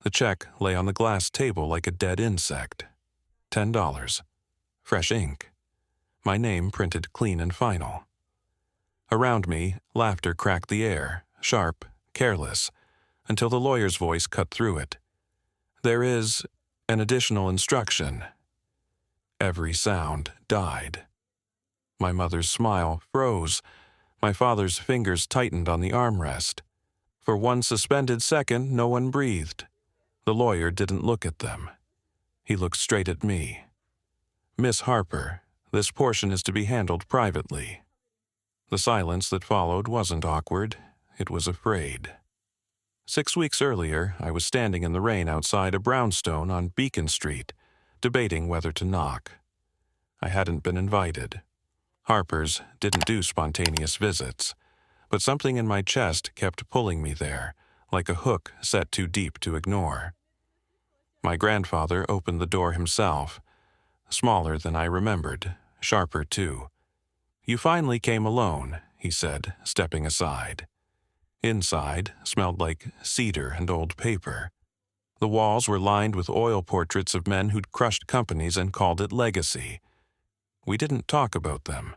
The check lay on the glass table like a dead insect. $10. Fresh ink. My name printed clean and final. Around me, laughter cracked the air, sharp, careless, until the lawyer's voice cut through it. There is an additional instruction. Every sound died. My mother's smile froze. My father's fingers tightened on the armrest. For one suspended second, no one breathed. The lawyer didn't look at them. He looked straight at me. Miss Harper, this portion is to be handled privately. The silence that followed wasn't awkward. It was afraid. 6 weeks earlier, I was standing in the rain outside a brownstone on Beacon Street, debating whether to knock. I hadn't been invited. Harper's didn't do spontaneous visits, but something in my chest kept pulling me there, like a hook set too deep to ignore. My grandfather opened the door himself, smaller than I remembered, sharper too. "You finally came alone," he said, stepping aside. Inside smelled like cedar and old paper. The walls were lined with oil portraits of men who'd crushed companies and called it legacy. We didn't talk about them.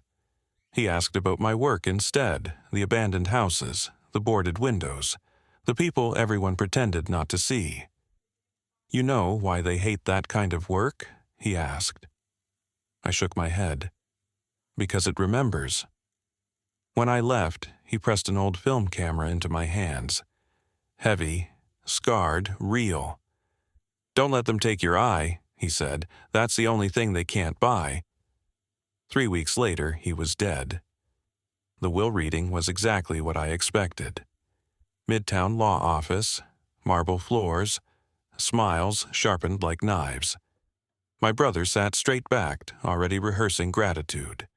He asked about my work instead, the abandoned houses, the boarded windows, the people everyone pretended not to see. "You know why they hate that kind of work?" he asked. I shook my head. "Because it remembers." When I left, he pressed an old film camera into my hands. Heavy, scarred, real. "Don't let them take your eye," he said. "That's the only thing they can't buy." 3 weeks later, he was dead. The will reading was exactly what I expected. Midtown law office, marble floors, smiles sharpened like knives. My brother sat straight-backed, already rehearsing gratitude.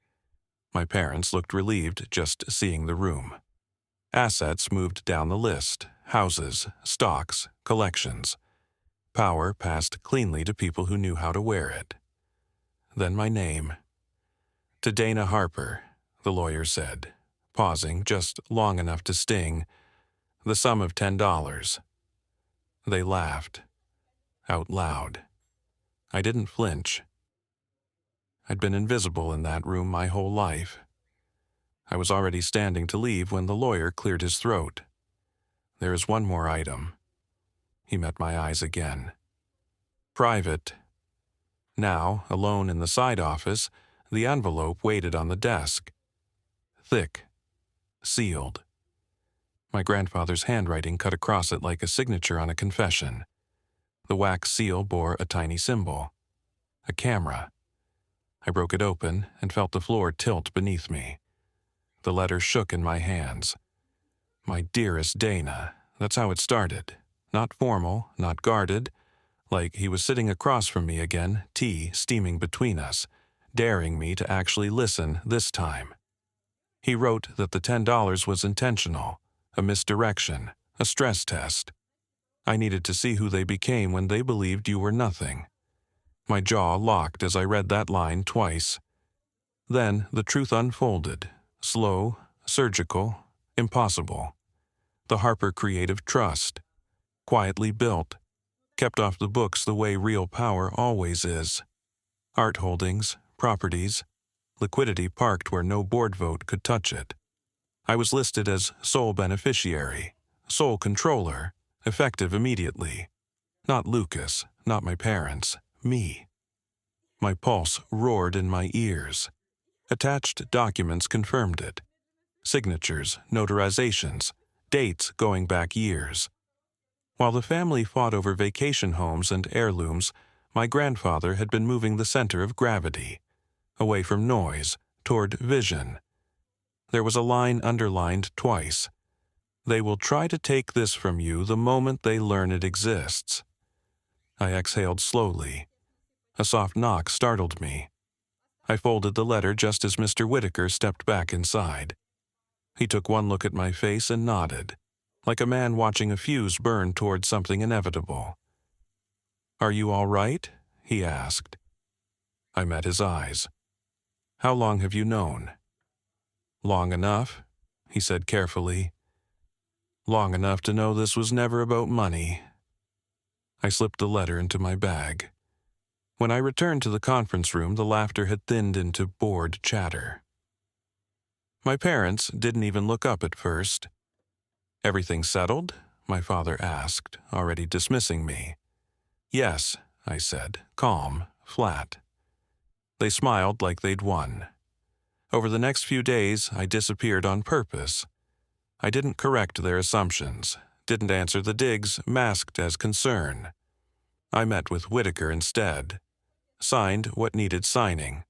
My parents looked relieved just seeing the room. Assets moved down the list: houses, stocks, collections. Power passed cleanly to people who knew how to wear it. Then my name. "To Dana Harper," the lawyer said, pausing just long enough to sting. "The sum of $10. They laughed. Out loud. I didn't flinch. I'd been invisible in that room my whole life. I was already standing to leave when the lawyer cleared his throat. "There is one more item." He met my eyes again. "Private." Now, alone in the side office, the envelope waited on the desk. Thick. Sealed. My grandfather's handwriting cut across it like a signature on a confession. The wax seal bore a tiny symbol. A camera. I broke it open and felt the floor tilt beneath me. The letter shook in my hands. "My dearest Dana," that's how it started. Not formal, not guarded, like he was sitting across from me again, tea steaming between us, daring me to actually listen this time. He wrote that the $10 was intentional, a misdirection, a stress test. I needed to see who they became when they believed you were nothing. My jaw locked as I read that line twice. Then the truth unfolded, slow, surgical, impossible. The Harper Creative Trust, quietly built, kept off the books the way real power always is. Art holdings, properties, liquidity parked where no board vote could touch it. I was listed as sole beneficiary, sole controller, effective immediately. Not Lucas, not my parents, me. My pulse roared in my ears. Attached documents confirmed it. Signatures, notarizations, dates going back years. While the family fought over vacation homes and heirlooms, my grandfather had been moving the center of gravity, away from noise, toward vision. There was a line underlined twice. "They will try to take this from you the moment they learn it exists." I exhaled slowly. A soft knock startled me. I folded the letter just as Mr. Whitaker stepped back inside. He took one look at my face and nodded, like a man watching a fuse burn toward something inevitable. "Are you all right?" he asked. I met his eyes. "How long have you known?" "Long enough," he said carefully. "Long enough to know this was never about money." I slipped the letter into my bag. When I returned to the conference room, the laughter had thinned into bored chatter. My parents didn't even look up at first. "Everything settled?" my father asked, already dismissing me. "Yes," I said, calm, flat. They smiled like they'd won. Over the next few days, I disappeared on purpose. I didn't correct their assumptions, didn't answer the digs masked as concern. I met with Whitaker instead, signed what needed signing,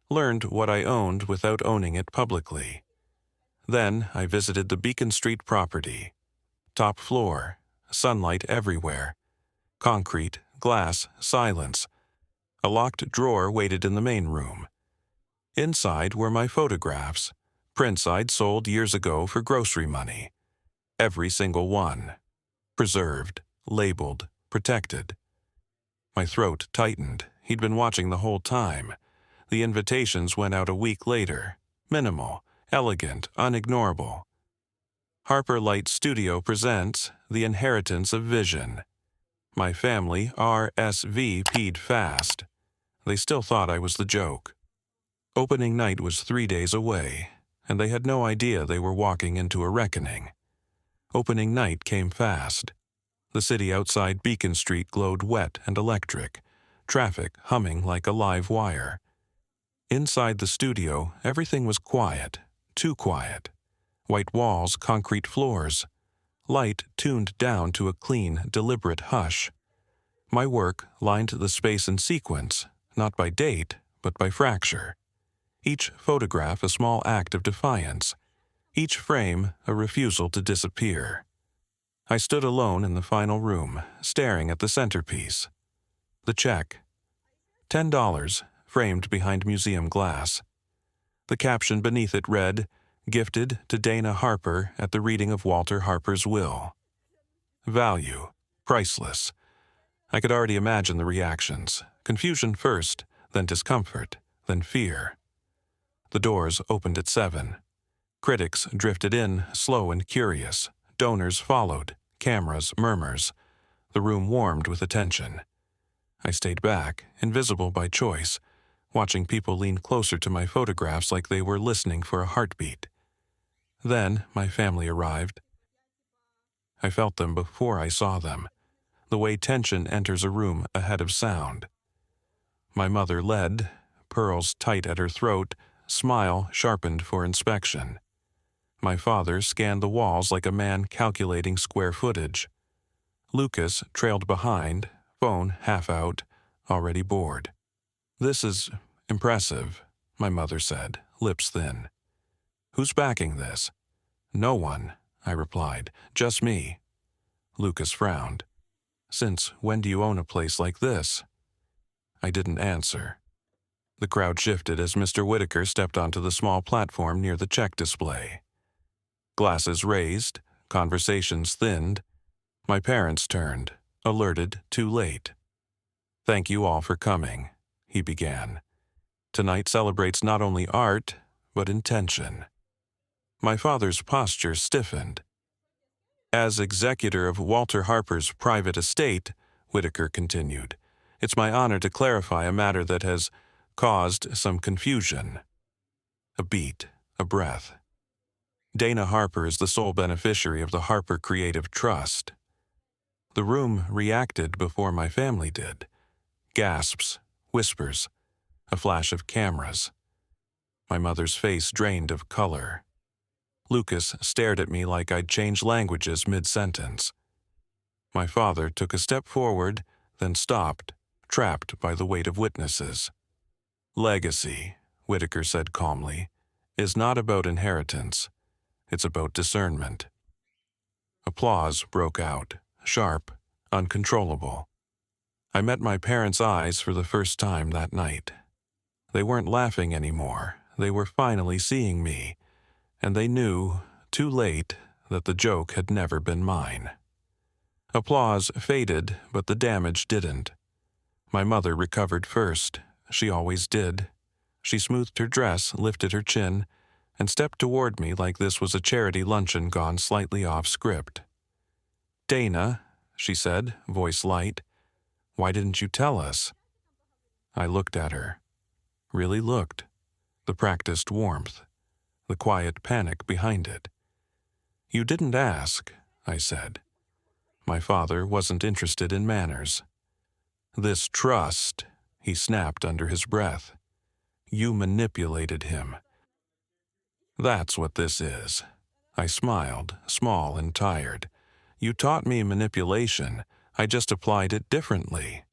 learned what I owned without owning it publicly. Then I visited the Beacon Street property. Top floor, sunlight everywhere. Concrete, glass, silence. A locked drawer waited in the main room. Inside were my photographs, prints I'd sold years ago for grocery money. Every single one. Preserved, labeled, protected. My throat tightened. He'd been watching the whole time. The invitations went out a week later. Minimal, elegant, unignorable. Harper Light Studio presents The Inheritance of Vision. My family RSVP'd fast. They still thought I was the joke. Opening night was 3 days away, and they had no idea they were walking into a reckoning. Opening night came fast. The city outside Beacon Street glowed wet and electric, traffic humming like a live wire. Inside the studio, everything was quiet, too quiet. White walls, concrete floors. Light tuned down to a clean, deliberate hush. My work lined the space in sequence, not by date, but by fracture. Each photograph a small act of defiance. Each frame a refusal to disappear. I stood alone in the final room, staring at the centerpiece. The check. $10, framed behind museum glass. The caption beneath it read, "Gifted to Dana Harper at the reading of Walter Harper's will." Value. Priceless. I could already imagine the reactions. Confusion first, then discomfort, then fear. The doors opened at 7. Critics drifted in, slow and curious. Donors followed. Cameras, murmurs. The room warmed with attention. I stayed back, invisible by choice, watching people lean closer to my photographs like they were listening for a heartbeat. Then my family arrived. I felt them before I saw them, the way tension enters a room ahead of sound. My mother led, pearls tight at her throat, smile sharpened for inspection. My father scanned the walls like a man calculating square footage. Lucas trailed behind, phone half out, already bored. "This is impressive," my mother said, lips thin. "Who's backing this?" "No one," I replied. "Just me." Lucas frowned. "Since when do you own a place like this?" I didn't answer. The crowd shifted as Mr. Whitaker stepped onto the small platform near the check display. Glasses raised, conversations thinned. My parents turned, alerted too late. "Thank you all for coming," he began. "Tonight celebrates not only art, but intention." My father's posture stiffened. "As executor of Walter Harper's private estate," Whitaker continued, "it's my honor to clarify a matter that has caused some confusion." A beat, a breath. Dana Harper is the sole beneficiary of the Harper Creative Trust. The room reacted before my family did. Gasps, whispers, a flash of cameras. My mother's face drained of color. Lucas stared at me like I'd changed languages mid-sentence. My father took a step forward, then stopped, trapped by the weight of witnesses. "Legacy," Whitaker said calmly, "is not about inheritance. It's about discernment." Applause broke out, sharp, uncontrollable. I met my parents' eyes for the first time that night. They weren't laughing anymore. They were finally seeing me, and they knew, too late, that the joke had never been mine. Applause faded, but the damage didn't. My mother recovered first. She always did. She smoothed her dress, lifted her chin, and stepped toward me like this was a charity luncheon gone slightly off script. "Dana," she said, voice light. Why didn't you tell us? I looked at her. Really looked. The practiced warmth. The quiet panic behind it. You didn't ask, I said. My father wasn't interested in manners. This trust, he snapped under his breath. You manipulated him. That's what this is. I smiled, small and tired. You taught me manipulation. I just applied it differently.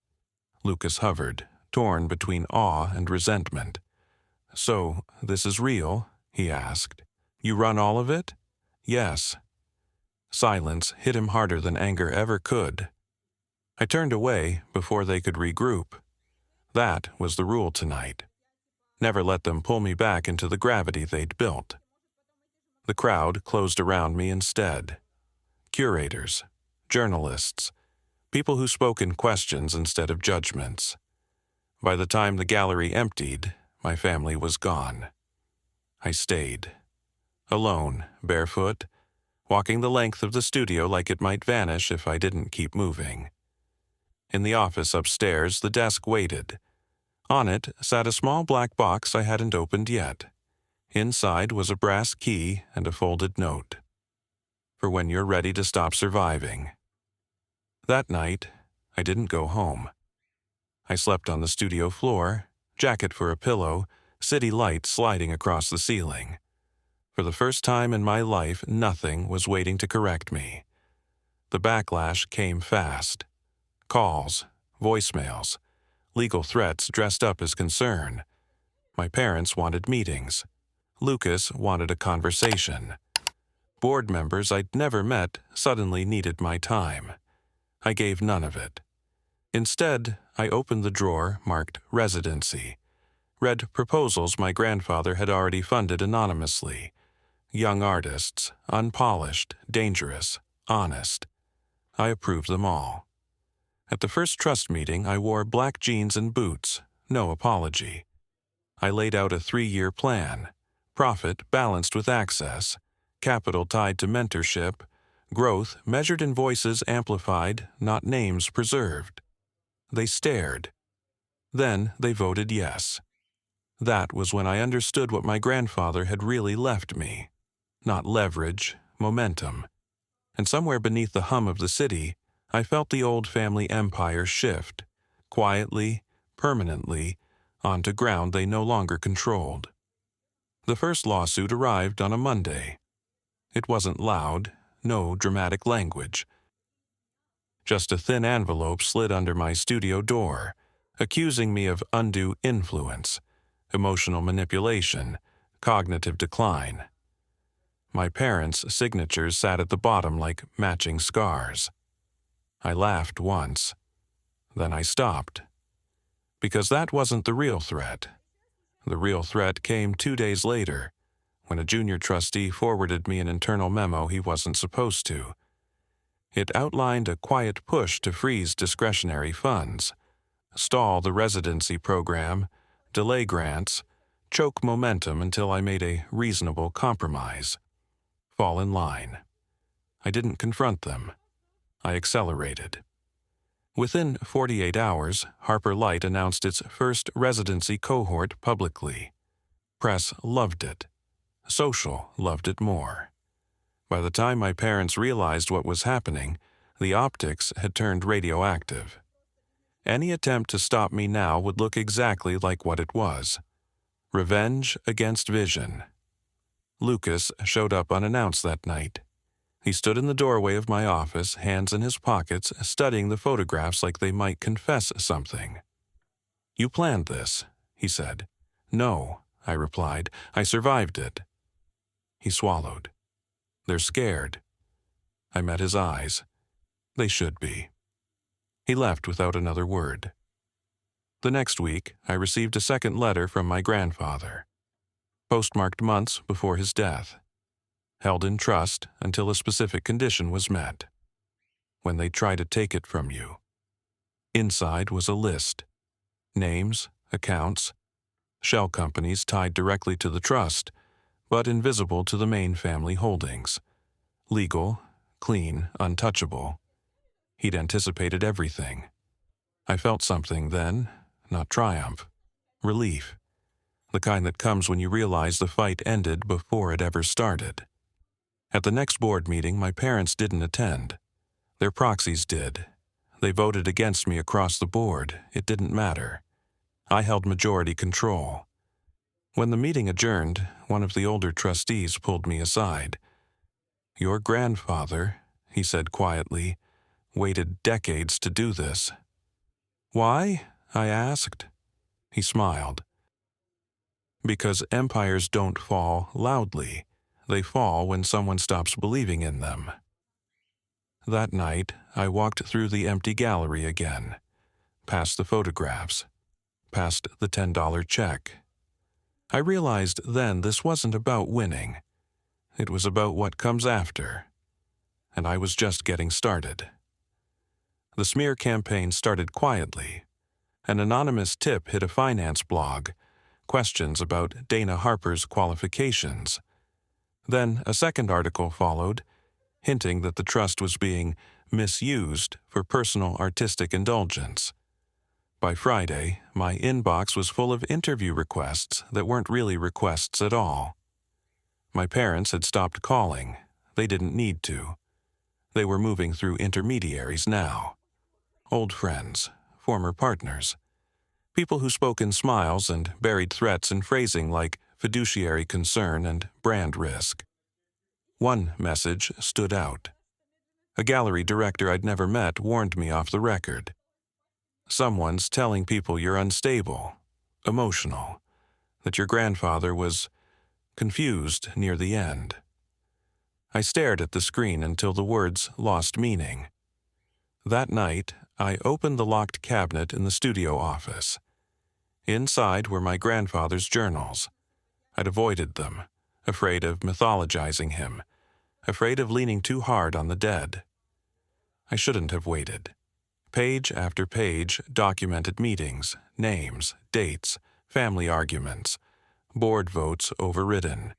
Lucas hovered, torn between awe and resentment. So, this is real? He asked. You run all of it? Yes. Silence hit him harder than anger ever could. I turned away before they could regroup. That was the rule tonight. Never let them pull me back into the gravity they'd built. The crowd closed around me instead. Curators, journalists, people who spoke in questions instead of judgments. By the time the gallery emptied, my family was gone. I stayed. Alone, barefoot, walking the length of the studio like it might vanish if I didn't keep moving. In the office upstairs, the desk waited. On it sat a small black box I hadn't opened yet. Inside was a brass key and a folded note. For when you're ready to stop surviving. That night, I didn't go home. I slept on the studio floor, jacket for a pillow, city light sliding across the ceiling. For the first time in my life, nothing was waiting to correct me. The backlash came fast. Calls, voicemails, legal threats dressed up as concern. My parents wanted meetings. Lucas wanted a conversation. Board members I'd never met suddenly needed my time. I gave none of it. Instead, I opened the drawer marked Residency, read proposals my grandfather had already funded anonymously. Young artists, unpolished, dangerous, honest. I approved them all. At the first trust meeting, I wore black jeans and boots, no apology. I laid out a 3-year plan, profit balanced with access, capital tied to mentorship, growth measured in voices amplified, not names preserved. They stared. Then they voted yes. That was when I understood what my grandfather had really left me. Not leverage, momentum. And somewhere beneath the hum of the city, I felt the old family empire shift, quietly, permanently, onto ground they no longer controlled. The first lawsuit arrived on a Monday. It wasn't loud, no dramatic language. Just a thin envelope slid under my studio door, accusing me of undue influence, emotional manipulation, cognitive decline. My parents' signatures sat at the bottom like matching scars. I laughed once. Then I stopped. Because that wasn't the real threat. The real threat came 2 days later, when a junior trustee forwarded me an internal memo he wasn't supposed to. It outlined a quiet push to freeze discretionary funds, stall the residency program, delay grants, choke momentum until I made a reasonable compromise. Fall in line. I didn't confront them. I accelerated. Within 48 hours, Harper Light announced its first residency cohort publicly. Press loved it. Social loved it more. By the time my parents realized what was happening, the optics had turned radioactive. Any attempt to stop me now would look exactly like what it was. Revenge against vision. Lucas showed up unannounced that night. He stood in the doorway of my office, hands in his pockets, studying the photographs like they might confess something. "You planned this," he said. "No," I replied. "I survived it." He swallowed. "They're scared." I met his eyes. They should be. He left without another word. The next week, I received a second letter from my grandfather, postmarked months before his death, held in trust until a specific condition was met. When they try to take it from you. Inside was a list. Names, accounts, shell companies tied directly to the trust, but invisible to the main family holdings. Legal, clean, untouchable. He'd anticipated everything. I felt something then, not triumph, relief, the kind that comes when you realize the fight ended before it ever started. At the next board meeting, my parents didn't attend. Their proxies did. They voted against me across the board. It didn't matter. I held majority control. When the meeting adjourned, one of the older trustees pulled me aside. "Your grandfather," he said quietly, "waited decades to do this." "Why?" I asked. He smiled. "Because empires don't fall loudly. They fall when someone stops believing in them." That night, I walked through the empty gallery again, past the photographs, past the $10 check. I realized then this wasn't about winning. It was about what comes after. And I was just getting started. The smear campaign started quietly. An anonymous tip hit a finance blog, questions about Dana Harper's qualifications. Then a second article followed, hinting that the trust was being misused for personal artistic indulgence. By Friday, my inbox was full of interview requests that weren't really requests at all. My parents had stopped calling. They didn't need to. They were moving through intermediaries now. Old friends, former partners, people who spoke in smiles and buried threats in phrasing like fiduciary concern and brand risk. One message stood out. A gallery director I'd never met warned me off the record. "Someone's telling people you're unstable, emotional, that your grandfather was confused near the end." I stared at the screen until the words lost meaning. That night, I opened the locked cabinet in the studio office. Inside were my grandfather's journals. I'd avoided them, afraid of mythologizing him, afraid of leaning too hard on the dead. I shouldn't have waited. Page after page documented meetings, names, dates, family arguments, board votes overridden,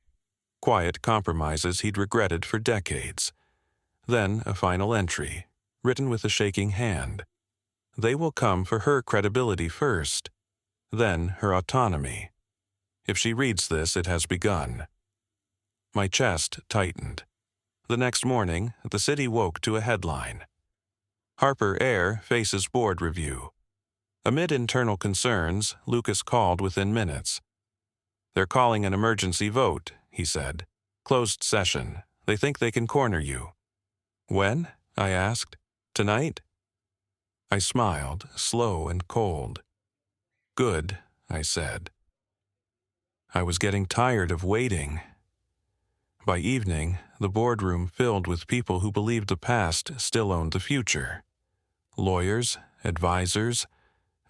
quiet compromises he'd regretted for decades. Then a final entry, written with a shaking hand. They will come for her credibility first, then her autonomy. If she reads this, it has begun. My chest tightened. The next morning, the city woke to a headline. Harper heir faces board review. Amid internal concerns, Lucas called within minutes. "They're calling an emergency vote," he said. "Closed session. They think they can corner you." "When?" I asked. "Tonight?" I smiled, slow and cold. "Good," I said. I was getting tired of waiting. By evening, the boardroom filled with people who believed the past still owned the future. Lawyers, advisors,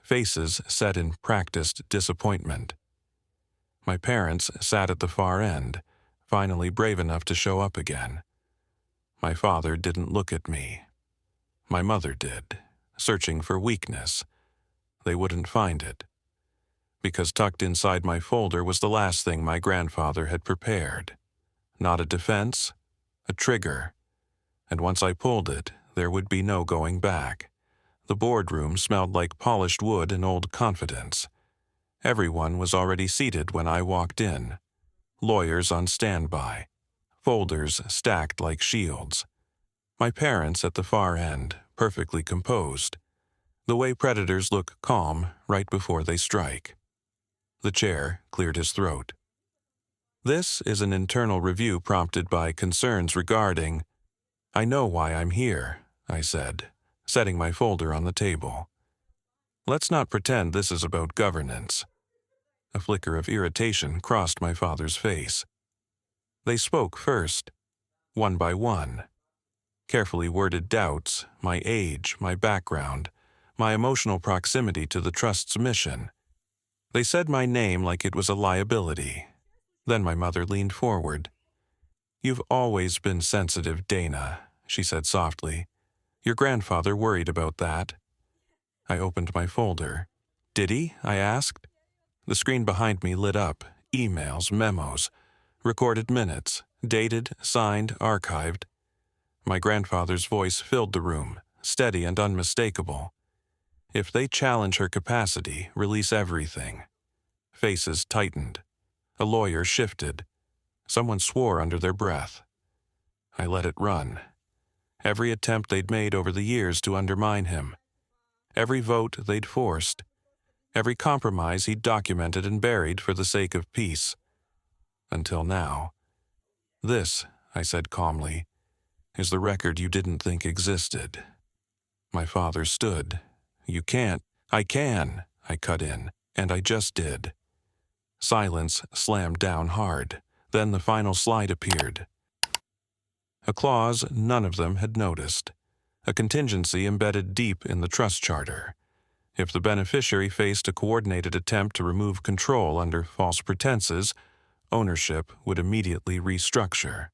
faces set in practiced disappointment. My parents sat at the far end, finally brave enough to show up again. My father didn't look at me. My mother did, searching for weakness. They wouldn't find it. Because tucked inside my folder was the last thing my grandfather had prepared. Not a defense, a trigger. And once I pulled it, there would be no going back. The boardroom smelled like polished wood and old confidence. Everyone was already seated when I walked in. Lawyers on standby. Folders stacked like shields. My parents at the far end, perfectly composed. The way predators look calm right before they strike. The chair cleared his throat. "This is an internal review prompted by concerns regarding—" "I know why I'm here," I said, setting my folder on the table. "Let's not pretend this is about governance." A flicker of irritation crossed my father's face. They spoke first, one by one. Carefully worded doubts, my age, my background, my emotional proximity to the trust's mission. They said my name like it was a liability. Then my mother leaned forward. "You've always been sensitive, Dana," she said softly. "Your grandfather worried about that." I opened my folder. "Did he?" I asked. The screen behind me lit up. Emails, memos, recorded minutes, dated, signed, archived. My grandfather's voice filled the room, steady and unmistakable. If they challenge her capacity, release everything. Faces tightened. A lawyer shifted. Someone swore under their breath. I let it run. Every attempt they'd made over the years to undermine him. Every vote they'd forced. Every compromise he'd documented and buried for the sake of peace. Until now. This, I said calmly, is the record you didn't think existed. My father stood. You can't. I can, I cut in, and I just did. Silence slammed down hard. Then the final slide appeared. A clause none of them had noticed. A contingency embedded deep in the trust charter. If the beneficiary faced a coordinated attempt to remove control under false pretenses, ownership would immediately restructure.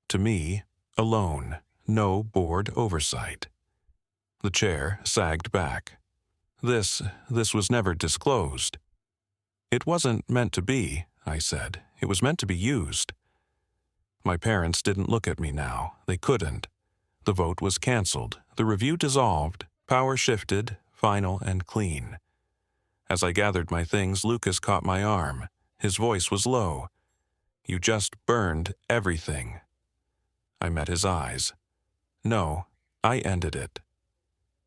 To me, alone, no board oversight. The chair sagged back. This was never disclosed. It wasn't meant to be, I said. It was meant to be used. My parents didn't look at me now. They couldn't. The vote was canceled. The review dissolved. Power shifted, final and clean. As I gathered my things, Lucas caught my arm. His voice was low. You just burned everything. I met his eyes. No, I ended it.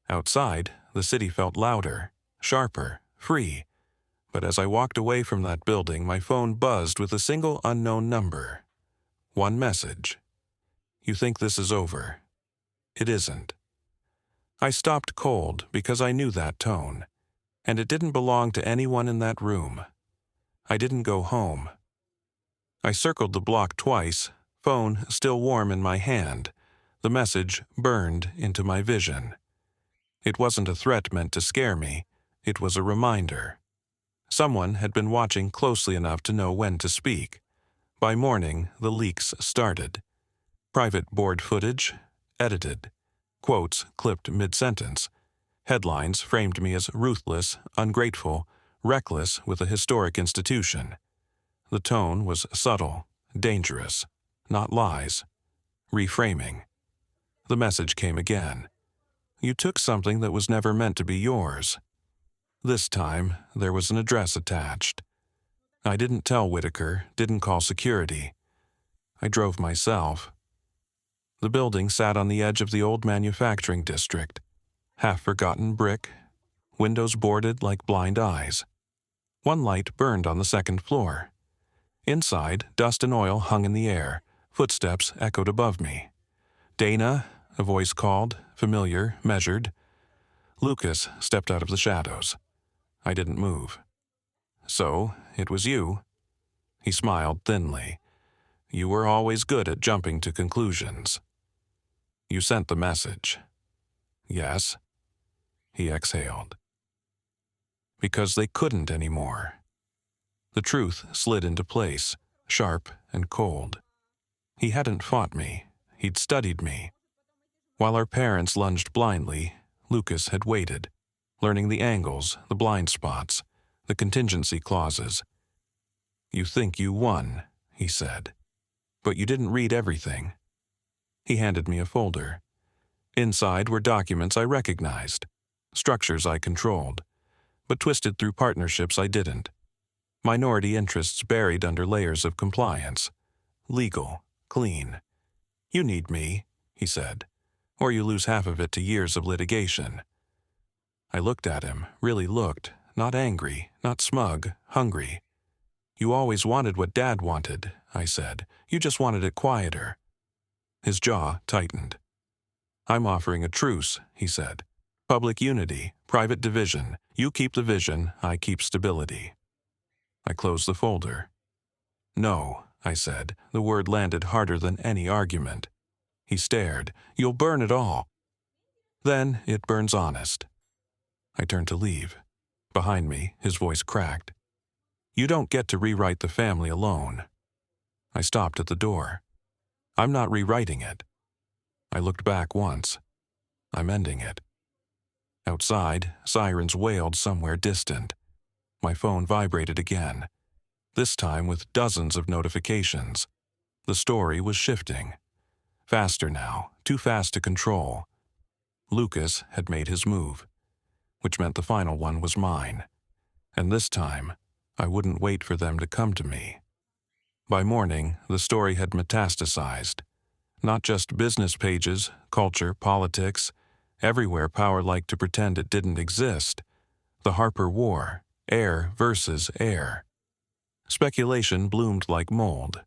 Outside, the city felt louder, sharper, free. But as I walked away from that building, my phone buzzed with a single unknown number. One message. You think this is over. It isn't. I stopped cold because I knew that tone, and it didn't belong to anyone in that room. I didn't go home. I circled the block twice, phone still warm in my hand. The message burned into my vision. It wasn't a threat meant to scare me. It was a reminder. Someone had been watching closely enough to know when to speak. By morning, the leaks started. Private board footage, edited. Quotes clipped mid-sentence. Headlines framed me as ruthless, ungrateful, reckless with a historic institution. The tone was subtle, dangerous, not lies. Reframing. The message came again. You took something that was never meant to be yours. This time, there was an address attached. I didn't tell Whitaker, didn't call security. I drove myself. The building sat on the edge of the old manufacturing district. Half-forgotten brick, windows boarded like blind eyes. One light burned on the second floor. Inside, dust and oil hung in the air. Footsteps echoed above me. Dana, a voice called, familiar, measured. Lucas stepped out of the shadows. I didn't move. So, it was you. He smiled thinly. You were always good at jumping to conclusions. You sent the message. Yes. He exhaled. Because they couldn't anymore. The truth slid into place, sharp and cold. He hadn't fought me. He'd studied me. While our parents lunged blindly, Lucas had waited, learning the angles, the blind spots, the contingency clauses. You think you won, he said. But you didn't read everything. He handed me a folder. Inside were documents I recognized, structures I controlled, but twisted through partnerships I didn't. Minority interests buried under layers of compliance. Legal, clean. You need me, he said, or you lose half of it to years of litigation. I looked at him, really looked, not angry, not smug, hungry. You always wanted what Dad wanted, I said. You just wanted it quieter. His jaw tightened. I'm offering a truce, he said. Public unity, private division. You keep the vision, I keep stability. I closed the folder. No, I said. The word landed harder than any argument. He stared. You'll burn it all. Then it burns honest. I turned to leave. Behind me, his voice cracked. You don't get to rewrite the family alone. I stopped at the door. I'm not rewriting it. I looked back once. I'm ending it. Outside, sirens wailed somewhere distant. My phone vibrated again, this time with dozens of notifications. The story was shifting. Faster now, too fast to control. Lucas had made his move, which meant the final one was mine. And this time, I wouldn't wait for them to come to me. By morning, the story had metastasized. Not just business pages, culture, politics. Everywhere power liked to pretend it didn't exist. The Harper War, air versus air. Speculation bloomed like mold.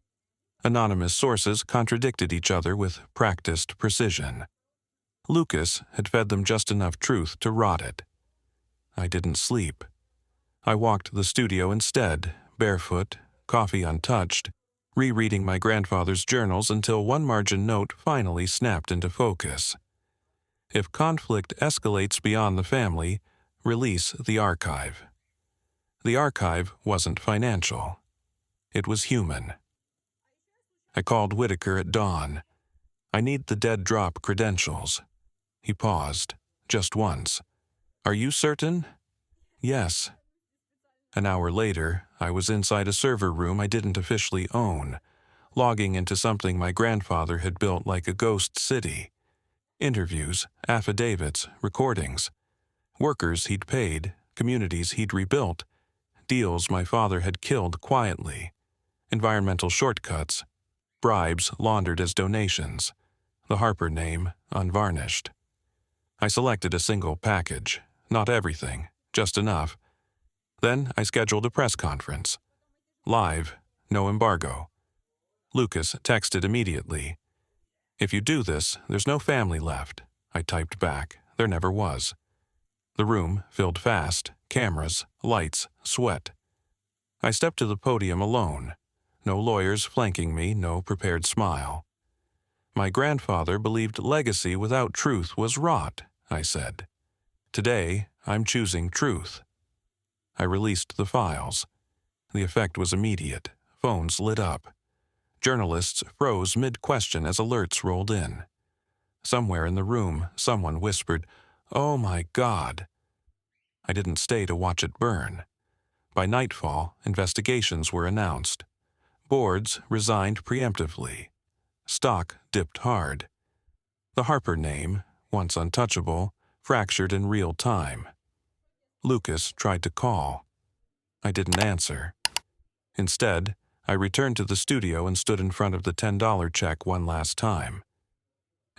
Anonymous sources contradicted each other with practiced precision. Lucas had fed them just enough truth to rot it. I didn't sleep. I walked the studio instead, barefoot, coffee untouched, rereading my grandfather's journals until one margin note finally snapped into focus. If conflict escalates beyond the family, release the archive. The archive wasn't financial. It was human. I called Whitaker at dawn. I need the dead drop credentials. He paused, just once. Are you certain? Yes. An hour later, I was inside a server room I didn't officially own, logging into something my grandfather had built like a ghost city. Interviews, affidavits, recordings. Workers he'd paid, communities he'd rebuilt, deals my father had killed quietly, environmental shortcuts, bribes laundered as donations, the Harper name unvarnished. I selected a single package, not everything, just enough. Then I scheduled a press conference. Live, no embargo. Lucas texted immediately. If you do this, there's no family left. I typed back. There never was. The room filled fast, cameras, lights, sweat. I stepped to the podium alone. No lawyers flanking me, no prepared smile. My grandfather believed legacy without truth was rot, I said. Today, I'm choosing truth. I released the files. The effect was immediate. Phones lit up. Journalists froze mid-question as alerts rolled in. Somewhere in the room, someone whispered, "Oh my God." I didn't stay to watch it burn. By nightfall, investigations were announced. Boards resigned preemptively. Stock dipped hard. The Harper name, once untouchable, fractured in real time. Lucas tried to call. I didn't answer. Instead, I returned to the studio and stood in front of the $10 check one last time.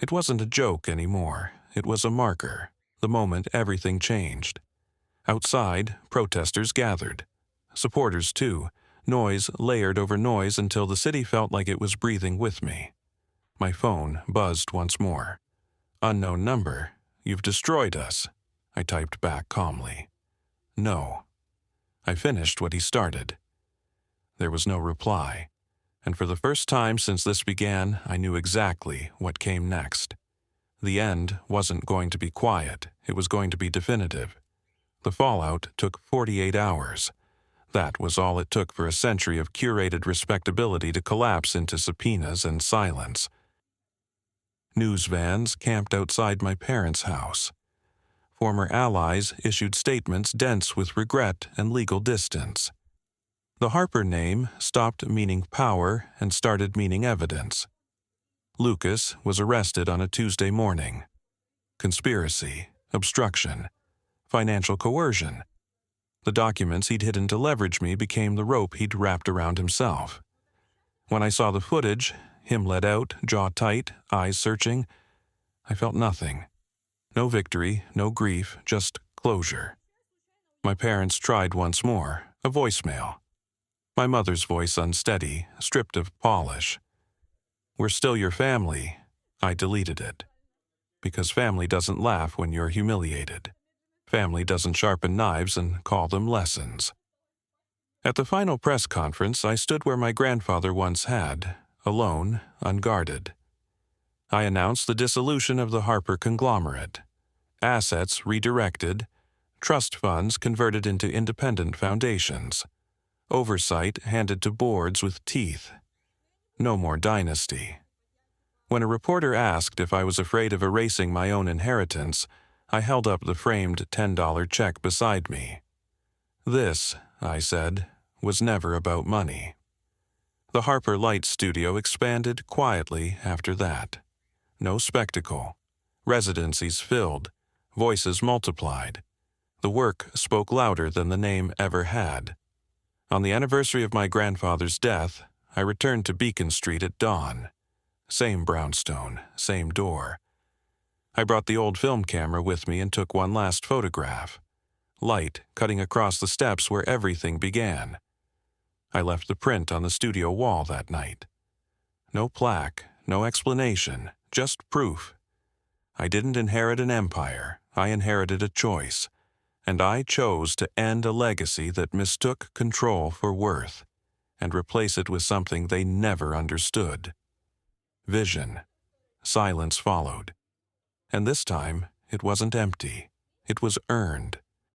It wasn't a joke anymore. It was a marker, the moment everything changed. Outside, protesters gathered. Supporters, too. Noise layered over noise until the city felt like it was breathing with me. My phone buzzed once more. "Unknown number. You've destroyed us," I typed back calmly. "No." I finished what he started. There was no reply, and for the first time since this began, I knew exactly what came next. The end wasn't going to be quiet. It was going to be definitive. The fallout took 48 hours. That was all it took for a century of curated respectability to collapse into subpoenas and silence. News vans camped outside my parents' house. Former allies issued statements dense with regret and legal distance. The Harper name stopped meaning power and started meaning evidence. Lucas was arrested on a Tuesday morning. Conspiracy, obstruction, financial coercion. The documents he'd hidden to leverage me became the rope he'd wrapped around himself. When I saw the footage, him let out, jaw tight, eyes searching, I felt nothing. No victory, no grief, just closure. My parents tried once more, a voicemail. My mother's voice unsteady, stripped of polish. "We're still your family." I deleted it. Because family doesn't laugh when you're humiliated. Family doesn't sharpen knives and call them lessons. At the final press conference, I stood where my grandfather once had, alone, unguarded. I announced the dissolution of the Harper conglomerate. Assets redirected, trust funds converted into independent foundations. Oversight handed to boards with teeth. No more dynasty. When a reporter asked if I was afraid of erasing my own inheritance, I held up the framed $10 check beside me. This, I said, was never about money. The Harper Light studio expanded quietly after that. No spectacle. Residencies filled, voices multiplied. The work spoke louder than the name ever had. On the anniversary of my grandfather's death, I returned to Beacon Street at dawn. Same brownstone, same door. I brought the old film camera with me and took one last photograph. Light cutting across the steps where everything began. I left the print on the studio wall that night. No plaque, no explanation, just proof. I didn't inherit an empire, I inherited a choice. And I chose to end a legacy that mistook control for worth and replace it with something they never understood. Vision. Silence followed. And this time, it wasn't empty. It was earned.